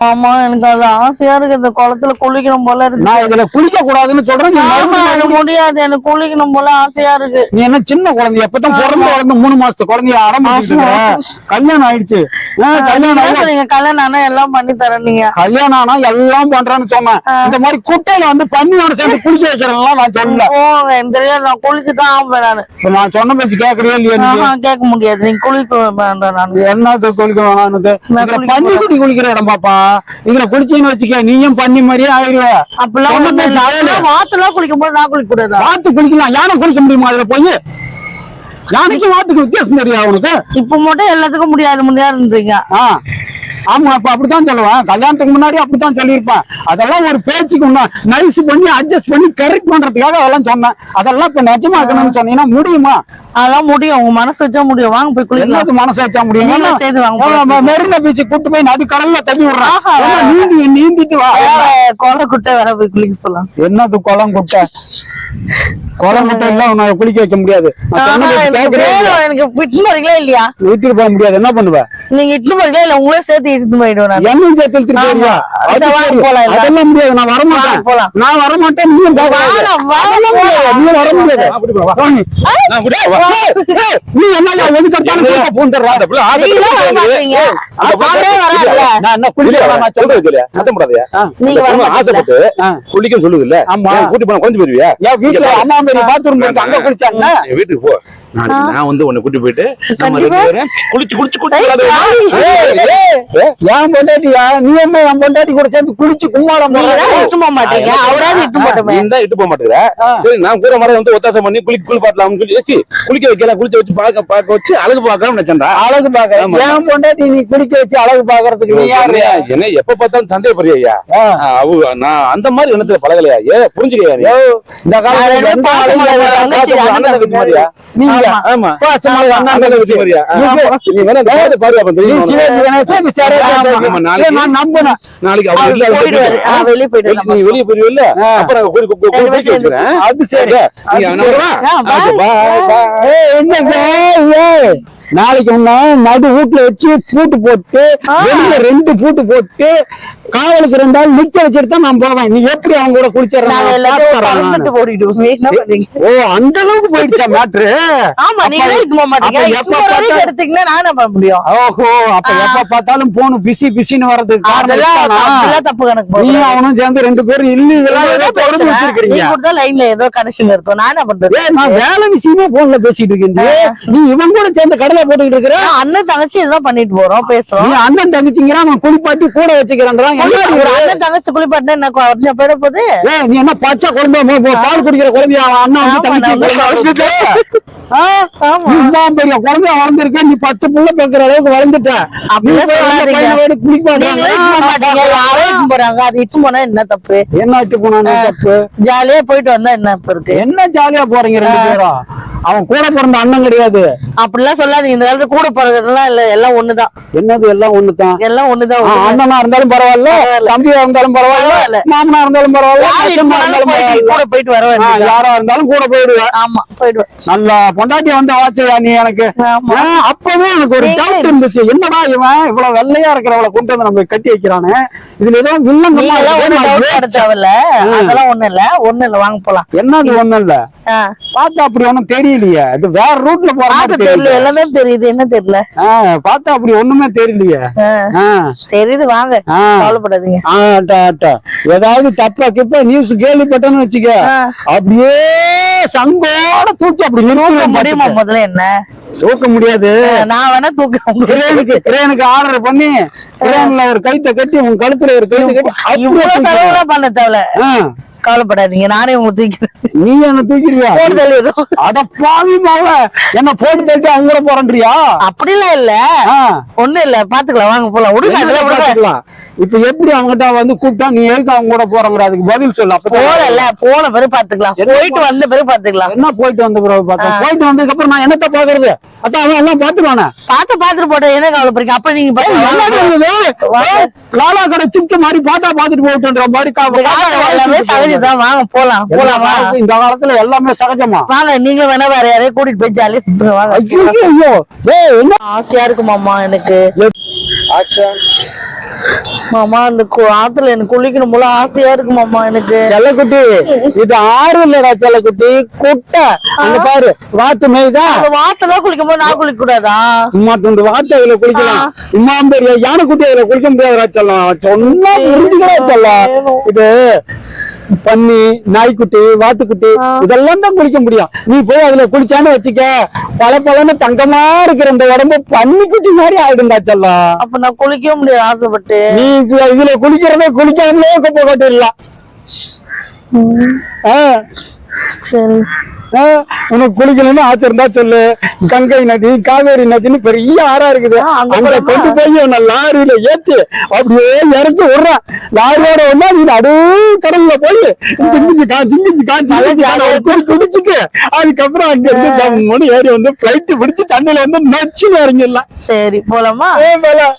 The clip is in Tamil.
ஆமா எனக்கு அது ஆசையா இருக்கு. இந்த குளத்துல குளிக்கணும் போல இருக்கு. நான் இதுல குளிக்க கூடாதுன்னு சொல்றேன். எனக்கு முடியாது, எனக்கு குளிக்கணும் போல ஆசையா இருக்கு. நீ என்ன சின்ன குழந்தை, எப்பதான் பிறந்து 3 மாசத்து குழந்தைய ஆரம்பிச்சு கல்யாணம் ஆயிடுச்சு. நீங்க கல்யாணம் ஆனா எல்லாம் பண்ணி தரேன். நீங்க கல்யாணம் ஆனா எல்லாம் பண்றேன்னு சொன்னேன். இந்த மாதிரி குட்டையில வந்து பண்ணியோட சேர்ந்து குளிக்க வைக்கிறேன்லாம் நான் சொல்லல. எனக்கு தெரியாது, நான் குளிச்சுதான் ஆம்பேன் நானு. நான் சொன்ன பேச்சு கேக்குறியா இல்லையா? கேட்க முடியாது. நீங்க குளிக்க வேண்டாம். நான் என்னது குளிக்க வேணாம். பண்ணி குடி குளிக்கிற இடம் பாப்பா. இதுல குளிச்சீங்கன்னு வச்சுக்க நீயும் பண்ணி மாதிரியே ஆயிடுவ. அப்பெல்லாம் வாத்தெல்லாம் குளிக்கும் போது நான் குளிக்க கூடாது. வாத்து குளிக்கலாம், யானை குளிக்க முடியுமா? அதுல போய் யானைக்கு வாத்துக்கு வித்தியாசம் தெரியா உனக்கு? இப்ப மட்டும் எல்லாத்துக்கும் முடியாதுன்றீங்க. ஆமா, அப்ப அப்படித்தான் சொல்லுவேன். கல்யாணத்துக்கு முன்னாடி அப்படித்தான் சொல்லியிருப்பேன். அதெல்லாம் ஒரு பேச்சுக்கு நைஸ் பண்ணி அட்ஜஸ்ட் பண்ணி கரெக்ட் பண்றதுக்காக அதெல்லாம் சொன்னேன். அதெல்லாம் இப்ப நிஜமாக்கணும்னு சொன்னீங்கன்னா முடியுமா? அதெல்லாம் முடியும், உங்க மனசு வச்சா முடியும். வாங்க போய் குளிக்கலாம். மனசு வச்சா முடியும். மெரினா பீச் கூட்டு போய் நடு கடல்ல தண்ணி விடுறான், நீந்திட்டு வா. குளம் குட்டை வேற போய் குளிக்க போலாம். என்னது குளம் குட்டை? குளம் குட்டை எல்லாம் குளிக்க வைக்க முடியாது. எனக்கு இட்டு போறீங்களா இல்லையா? வீட்டுக்கு போக முடியாது. என்ன பண்ணுவ நீங்க இட்டு போறீங்களா இல்ல உங்களே சேர்த்து இட்டு போயிடுவேன். என்னையும் சேர்த்து அதெல்லாம் முடியாது. நான் வரமாட்டேன். போலாம், நான் வரமாட்டேன். நீ வர முடியாது. நீ என்ன குளிக்க சொல்லுது இல்ல? கூட்டி போன கொஞ்சம் போயிருவியா? வீட்டுல அம்மா பாத்ரூம் அங்க குளிச்சாங்க. வீட்டுக்கு போ. நான் வந்து உன்னை கூட்டி போயிட்டு குளிச்சு குளிச்சு ஏன் பொண்டாட்டியா? நீ என்ன என் பொண்டாட்டி கூட சேர்ந்து குளிச்சு கும்மாளம் இட்டு போக மாட்டீங்க? அவராது இட்டு போட்டோமே. இட்டு போக மாட்டேங்கிற. சரி, நான் கூட மாதிரி வந்து ஒத்தாசம் பண்ணி குளிப்பாட்டலாம் வச்சு குளிக்க வைக்கலாம். குளிச்சு வச்சு பார்க்க வச்சு அழகு பாக்கலாம் நினைச்சேன். அழகு பாக்க என் பொண்டாட்டி நீ குளிக்க வச்சு அழகு பாக்குறதுக்கு என்ன எப்ப பார்த்தாலும் சந்தேக பெரியா? நான் அந்த மாதிரி எண்ணத்துல பழகலையா? புரிஞ்சுக்கையா? இந்த காலத்துல நீங்க ஆமா வெளியே போயிருவில்ல? அப்புறம் அது சரி. நாளைக்கு நடு வீட்டுல வச்சு பூட்டு போட்டு வெளியில 2 பூட்டு போட்டு காவலுக்கு 2 ஆள் நிக்க வச்சுட்டு தான் நான் போவேன். நீ எப்படி அவங்க கூட குளிச்சிடறேன்? ஓ, அந்த அளவுக்கு போயிடுச்சா மேட்ரு? ஓஹோ, அப்ப எப்ப பார்த்தாலும் போன் பிசி பிசின்னு வர்றதுக்கு நீ அவனும் சேர்ந்து 2 பேரும் இல்லீகலா ஏதோ கனெக்ஷன் இருக்கும். நான் என்ன பண்றது? நான் வேலை விஷயமா போன்ல பேசிட்டு இருக்கேன். நீ இவன் கூட சேர்ந்து கடலை போட்டுக்கிட்டு இருக்கிற. அண்ணன் தங்கச்சி இதெல்லாம் பண்ணிட்டு போறோம், பேசுறோம். அண்ணன் தங்கச்சிங்கிற அவன் குளிப்பாட்டி கூட வச்சுக்கிறான். அண்ணன் தங்கச்சி குளிப்பாட்டினா என்ன போயிட போகுது? நீ என்ன பச்சை குழந்தை பால் குடிக்கிற குழந்தைய அண்ணன் பெரிய குழந்தைய வளர்ந்துருக்க. நீ 10 புள்ள பேக்கிற அளவுக்கு வளர்ந்துட்ட. போறாங்க, அது இட்டு போனா என்ன தப்பு? என்ன இட்டு போனா தப்பு? ஜாலியா போயிட்டு வந்தா என்ன இருக்கு? என்ன ஜாலியா போறீங்க 2 பேரும்? அவன் கூட பிறந்த அண்ணன் கிடையாது. அப்படிலாம் சொல்லாதீங்க. இந்த காலத்துல கூட பிறகுலாம் இல்ல, எல்லாம் ஒண்ணுதான். என்னது எல்லாம் ஒண்ணுதான்? எல்லாம் ஒண்ணுதான். அண்ணனா இருந்தாலும் பரவாயில்ல, தம்பியா இருந்தாலும் பரவாயில்ல, மாமனா இருந்தாலும் பரவாயில்ல, கூட போயிட்டு வரவேன். யாரா இருந்தாலும் கூட போயிடுவேன். ஆமா, போயிடுவேன். நல்லா பொண்டாட்டி வந்து வாச்சியா நீ? எனக்கு அப்பவே எனக்கு ஒரு டவுட் இருந்துச்சு. என்னடா இவன் இவ்வளவு வெள்ளையா இருக்கிறவளை கொண்டு வந்து நம்ம கட்டி வைக்கிறானே, இதுல ஏதோ தேவையில்ல. அதெல்லாம் ஒண்ணு இல்ல, வாங்க போலாம். என்னது ஒண்ணு இல்ல? பார்த்தா அப்படி ஒண்ணும் தெரியலையே. அது வேற ரூட்ல போற மாதிரி தெரியல. எல்லாமே தெரியுது, என்ன தெரியல? பார்த்தா அப்படி ஒண்ணுமே தெரியலையே. தெரியுது, வாங்க, கவலைப்படாதீங்க. ஏதாவது தப்பா கிப்ப நியூஸ் கேள்விப்பட்டேன்னு வச்சுக்க, அப்படியே சங்கோட தூக்கி அப்படி நிறுத்த முடியுமா? முதல்ல என்ன தூக்க முடியாது. நான் வேணா தூக்க கிரேனுக்கு ஆர்டர் பண்ணி கிரேன்ல ஒரு கைத்த கட்டி உங்க கழுத்துல ஒரு கைத்த கட்டி இவ்வளவு செலவுல பண்ண தேவை. கவலைப்படாதீங்க, நானே உங்க தூக்கிறேன். நீ என்ன தூக்கிடுவியா? அட பாவி மாவ, என்ன போட்டு தட்டி அவங்க கூட போறன்றியா? அப்படிலாம் இல்ல, ஒண்ணும் இல்ல, பாத்துக்கலாம், வாங்க போலாம். விடுக்கலாம். இப்ப எப்படி அவங்ககிட்ட வந்து கூப்பிட்டா நீ எதுக்கு அவங்க கூட போறங்கிற? அதுக்கு பதில் சொல்லு. போன பிறகு பாத்துக்கலாம், போயிட்டு வந்த பிறகு பாத்துக்கலாம். என்ன போயிட்டு வந்த பிறகு பார்த்தா? போயிட்டு வந்ததுக்கு அப்புறம் நான் என்னத்த பாக்குறது? அதான் அவன் எல்லாம் பாத்துருவானே. பாத்துட்டு போட்ட என்ன கவலைப்படுறீங்க? அப்ப நீங்க லாலா கடை சிப்ட் மாதிரி பாத்துட்டு போட்டுன்ற மாதிரி சகஜம். வாங்க போலாம், இந்த காலத்துல எல்லாமே சகஜமா. வாங்க, நீங்களும் வேணா வேற யாரையும் கூட்டிட்டு போய் ஜாலியா சுத்துங்க. வாங்க. ஐயோ, ஆசையா இருக்குமாமா எனக்கு. மாமா அந்த ஆத்துல எனக்கு குளிக்கணும் போல ஆசையா இருக்கு மாமா எனக்கு. செல்லக்குட்டி இது ஆறு இல்லடா செல்லக்குட்டி, குட்டை. அங்க பாரு வாத்து மேய்தான். அந்த வாத்தெல்லாம் குளிக்கும் போது நான் குளிக்க கூடாதா? சும்மா துண்டு வாத்து அதுல குளிக்கலாம். சும்மா பெரிய யானைக்குட்டி அதுல குளிக்க முடியாதுடா செல்லம். சொன்னா புரிஞ்சுக்கிறா செல்லம். இது பன்னி, நாய்க்குட்டி, வாத்துக்குட்டி இதெல்லாம் தான் குளிக்க முடியும். நீ போய் அதுல குளிச்சான்னு வச்சுக்க, பல பலன்னு தங்கமா இருக்கிற இந்த உடம்பு பன்னிக்குட்டி மாதிரி ஆயிடும்டா செல்லம். அப்ப நான் குளிக்கவே முடியாது ஆசைப்பட்டு. நீ இதுல குளிக்கிறத குளிக்காமலே குப்பை கொட்டிடலாம். சரி உனக்கு குளிக்கணும்னு ஆசை இருந்தா சொல்லு. கங்கை நதி, காவேரி நதினு பெரிய ஆறா இருக்குது. அங்க கொண்டு போய் உன்னை லாரியில ஏத்தி அப்படியே இறக்கி விடுறான். லாரியோட ஒண்ணா நீ நடு கடல்ல போய் குடிச்சுட்டு அதுக்கப்புறம் அங்க இருந்து ஏறி வந்து பிளைட் பிடிச்சு தண்ணியில வந்து நச்சு இறங்கிடலாம். சரி போலாமா? போலாம்.